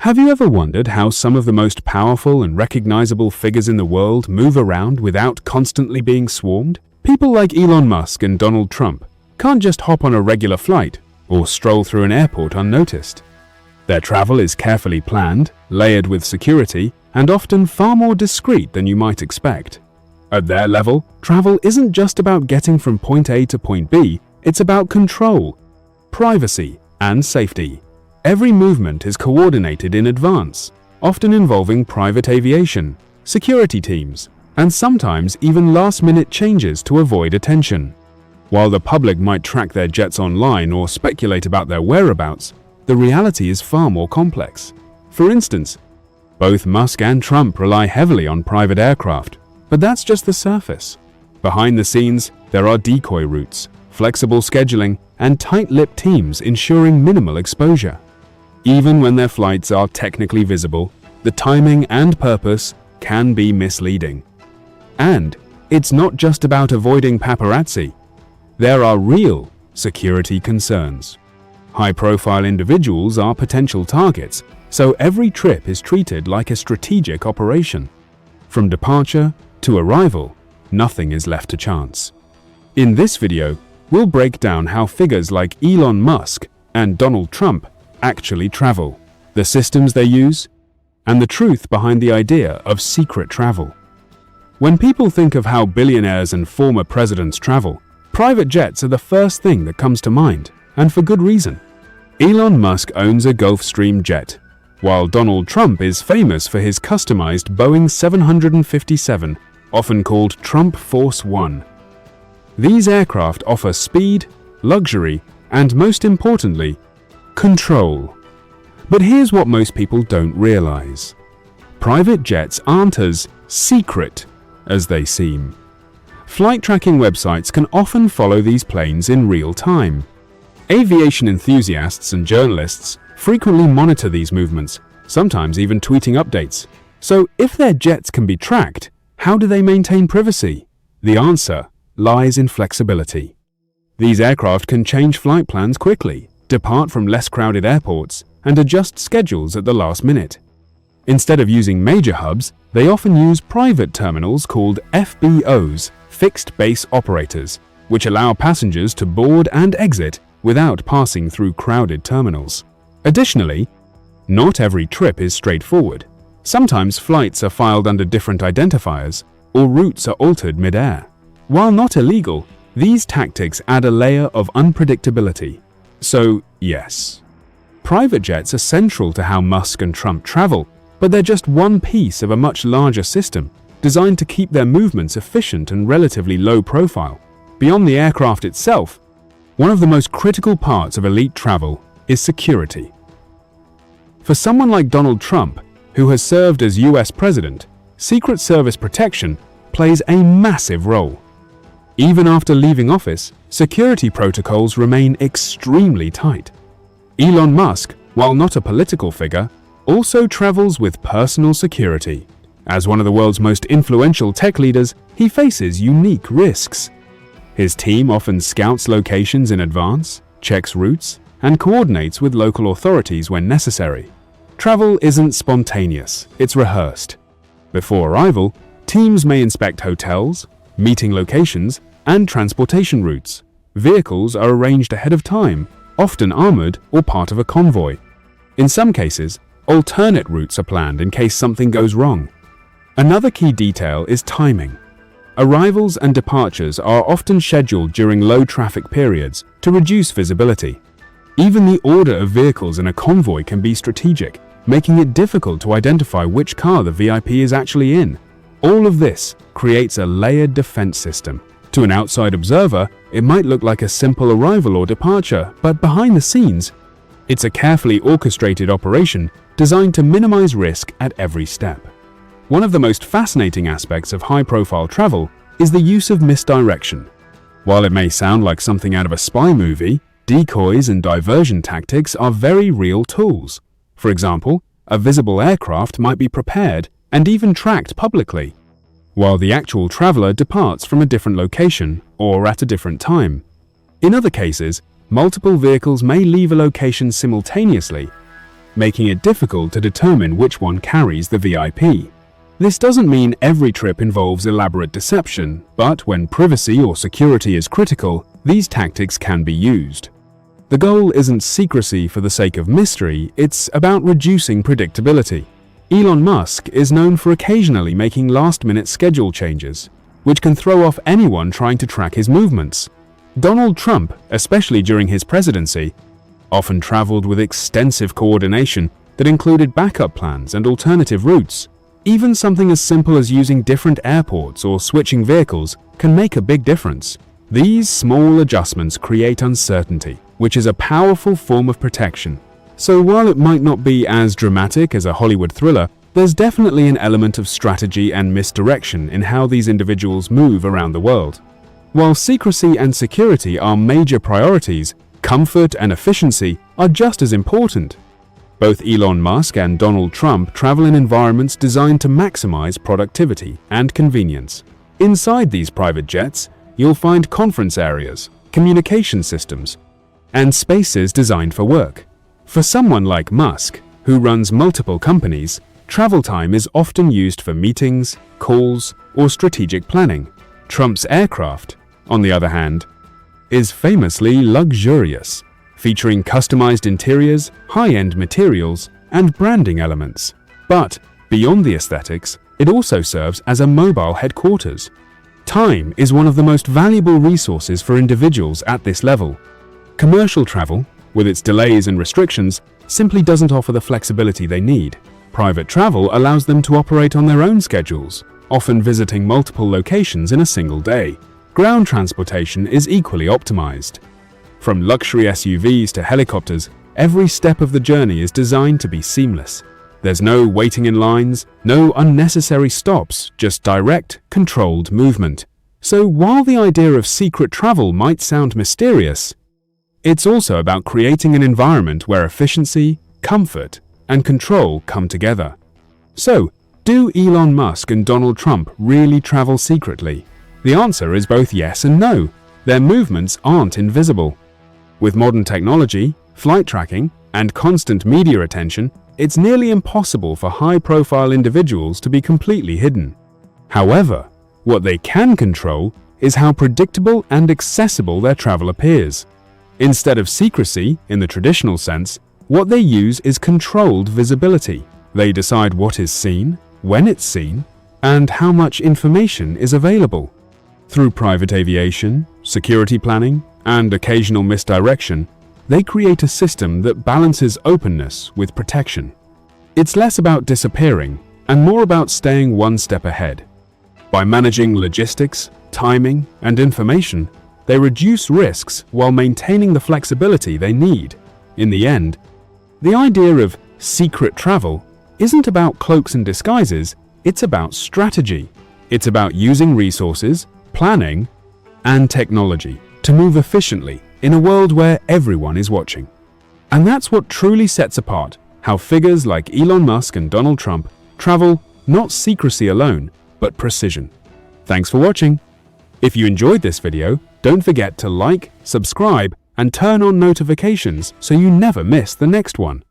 Have you ever wondered how some of the most powerful and recognizable figures in the world move around without constantly being swarmed? People like Elon Musk and Donald Trump can't just hop on a regular flight or stroll through an airport unnoticed. Their travel is carefully planned, layered with security, and often far more discreet than you might expect. At their level, travel isn't just about getting from point A to point B, it's about control, privacy, and safety. Every movement is coordinated in advance, often involving private aviation, security teams, and sometimes even last-minute changes to avoid attention. While the public might track their jets online or speculate about their whereabouts, the reality is far more complex. For instance, both Musk and Trump rely heavily on private aircraft, but that's just the surface. Behind the scenes, there are decoy routes, flexible scheduling, and tight-lipped teams ensuring minimal exposure. Even when their flights are technically visible, the timing and purpose can be misleading. And it's not just about avoiding paparazzi. There are real security concerns. High-profile individuals are potential targets, so every trip is treated like a strategic operation. From departure to arrival, nothing is left to chance. In this video, we'll break down how figures like Elon Musk and Donald Trump actually travel, the systems they use, and the truth behind the idea of secret travel. When people think of how billionaires and former presidents travel, private jets are the first thing that comes to mind, and for good reason. Elon Musk owns a Gulfstream jet, while Donald Trump is famous for his customized Boeing 757, often called Trump Force One. These aircraft offer speed, luxury, and most importantly, control. But here's what most people don't realize. Private jets aren't as secret as they seem. Flight tracking websites can often follow these planes in real time. Aviation enthusiasts and journalists frequently monitor these movements, sometimes even tweeting updates. So if their jets can be tracked, how do they maintain privacy? The answer lies in flexibility. These aircraft can change flight plans quickly, depart from less crowded airports, and adjust schedules at the last minute. Instead of using major hubs, they often use private terminals called FBOs, fixed base operators, which allow passengers to board and exit without passing through crowded terminals. Additionally, not every trip is straightforward. Sometimes flights are filed under different identifiers, or routes are altered mid-air. While not illegal, these tactics add a layer of unpredictability. So, yes, private jets are central to how Musk and Trump travel, but they're just one piece of a much larger system designed to keep their movements efficient and relatively low profile. Beyond the aircraft itself, one of the most critical parts of elite travel is security. For someone like Donald Trump, who has served as US president, Secret Service protection plays a massive role. Even after leaving office, security protocols remain extremely tight. Elon Musk, while not a political figure, also travels with personal security. As one of the world's most influential tech leaders, he faces unique risks. His team often scouts locations in advance, checks routes, and coordinates with local authorities when necessary. Travel isn't spontaneous, it's rehearsed. Before arrival, teams may inspect hotels, meeting locations, and transportation routes. Vehicles are arranged ahead of time, often armored or part of a convoy. In some cases, alternate routes are planned in case something goes wrong. Another key detail is timing. Arrivals and departures are often scheduled during low traffic periods to reduce visibility. Even the order of vehicles in a convoy can be strategic, making it difficult to identify which car the VIP is actually in. All of this creates a layered defense system. To an outside observer, it might look like a simple arrival or departure, but behind the scenes, it's a carefully orchestrated operation designed to minimize risk at every step. One of the most fascinating aspects of high-profile travel is the use of misdirection. While it may sound like something out of a spy movie, decoys and diversion tactics are very real tools. For example, a visible aircraft might be prepared and even tracked publicly, while the actual traveler departs from a different location or at a different time. In other cases, multiple vehicles may leave a location simultaneously, making it difficult to determine which one carries the VIP. This doesn't mean every trip involves elaborate deception, but when privacy or security is critical, these tactics can be used. The goal isn't secrecy for the sake of mystery, it's about reducing predictability. Elon Musk is known for occasionally making last-minute schedule changes, which can throw off anyone trying to track his movements. Donald Trump, especially during his presidency, often traveled with extensive coordination that included backup plans and alternative routes. Even something as simple as using different airports or switching vehicles can make a big difference. These small adjustments create uncertainty, which is a powerful form of protection. So while it might not be as dramatic as a Hollywood thriller, there's definitely an element of strategy and misdirection in how these individuals move around the world. While secrecy and security are major priorities, comfort and efficiency are just as important. Both Elon Musk and Donald Trump travel in environments designed to maximize productivity and convenience. Inside these private jets, you'll find conference areas, communication systems, and spaces designed for work. For someone like Musk, who runs multiple companies, travel time is often used for meetings, calls, or strategic planning. Trump's aircraft, on the other hand, is famously luxurious, featuring customized interiors, high-end materials, and branding elements. But beyond the aesthetics, it also serves as a mobile headquarters. Time is one of the most valuable resources for individuals at this level. Commercial travel, with its delays and restrictions, simply doesn't offer the flexibility they need. Private travel allows them to operate on their own schedules, often visiting multiple locations in a single day. Ground transportation is equally optimized. From luxury SUVs to helicopters, every step of the journey is designed to be seamless. There's no waiting in lines, no unnecessary stops, just direct, controlled movement. So while the idea of secret travel might sound mysterious, it's also about creating an environment where efficiency, comfort, and control come together. So, do Elon Musk and Donald Trump really travel secretly? The answer is both yes and no. Their movements aren't invisible. With modern technology, flight tracking, and constant media attention, it's nearly impossible for high-profile individuals to be completely hidden. However, what they can control is how predictable and accessible their travel appears. Instead of secrecy, in the traditional sense, what they use is controlled visibility. They decide what is seen, when it's seen, and how much information is available. Through private aviation, security planning, and occasional misdirection, they create a system that balances openness with protection. It's less about disappearing and more about staying one step ahead. By managing logistics, timing, and information, they reduce risks while maintaining the flexibility they need. In the end, the idea of secret travel isn't about cloaks and disguises, it's about strategy. It's about using resources, planning, and technology to move efficiently in a world where everyone is watching. And that's what truly sets apart how figures like Elon Musk and Donald Trump travel not secrecy alone, but precision. Thanks for watching. If you enjoyed this video, don't forget to like, subscribe, and turn on notifications so you never miss the next one.